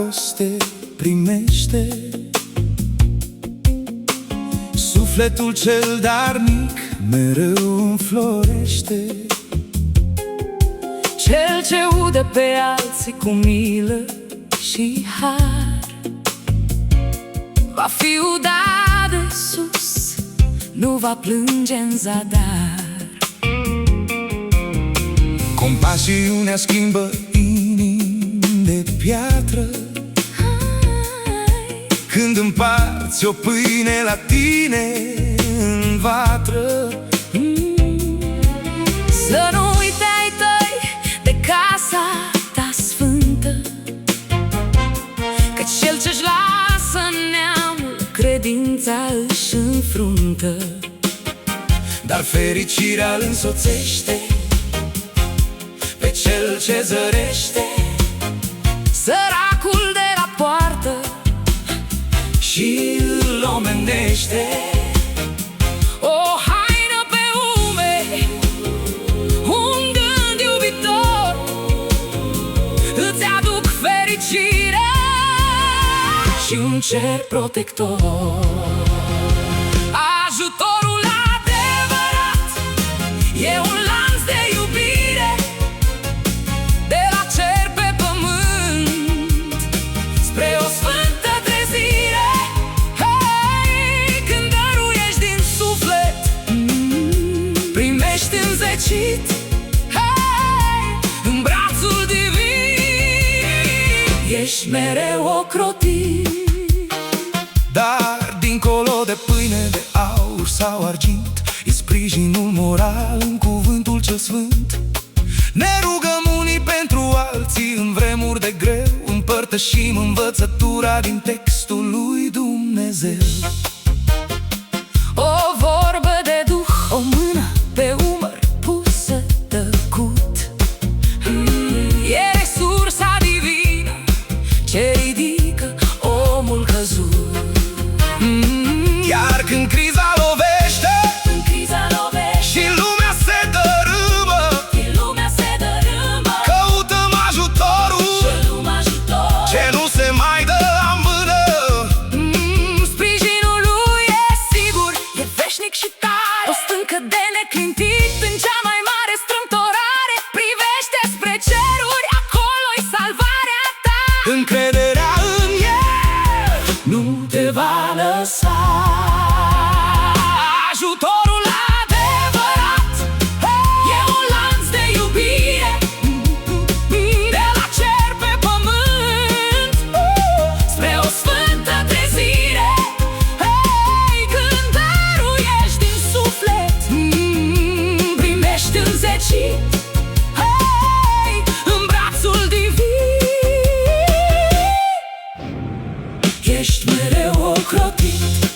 dragoste primește. Sufletul cel darnic mereu înflorește. Cel ce udă pe alții cu milă și har va fi udat de sus, nu va plânge în zadar. Compasiunea schimbă inimi de piatră. Când împarți o pâine la tine în vatră. Să nu uite ai tăi de casa ta sfântă, căci cel ce-și lasă neamul credința își înfruntă. Dar fericirea îl însoțește pe cel ce zărește. Săracul de la poartă și îl omenește. O haină pe umeri, un gând iubitor îți aduc fericire și un cer protector. Ajutorul adevărat e un lanț de iubire, de la cer pe pământ spre o sfântă trezire. Hei, când dăruiești din suflet, primești înzecit, hei, în brațul divin ești mereu ocrotit. Dar dincolo de pâine, de aur sau argint, e sprijinul moral în cuvântul cel sfânt. Ne rugăm unii pentru alții în vremuri de greu, împărtășim învățătura din textul lui Dumnezeu. O vorbă de duh, o mână pe umăr pusă tăcut, e resursa divină ce ridică omul căzut. Iar când criza lovește, și lumea se dărâmă, căutăm ajutorul ce nu se mai dă la mână. Sprijinul lui e sigur, e veșnic și tare, o stâncă de neclintit în cea mai mare strâmtorare. Privește spre ceruri, acolo-i salvarea ta. Încrederea în el Nu te va lăsa. Ajutorul adevărat e un lanț de iubire, de la cer pe pământ spre o sfântă trezire. Hei, când dăruiești din suflet, primești înzecit, hei, în brațul divin ești mereu ocrotit.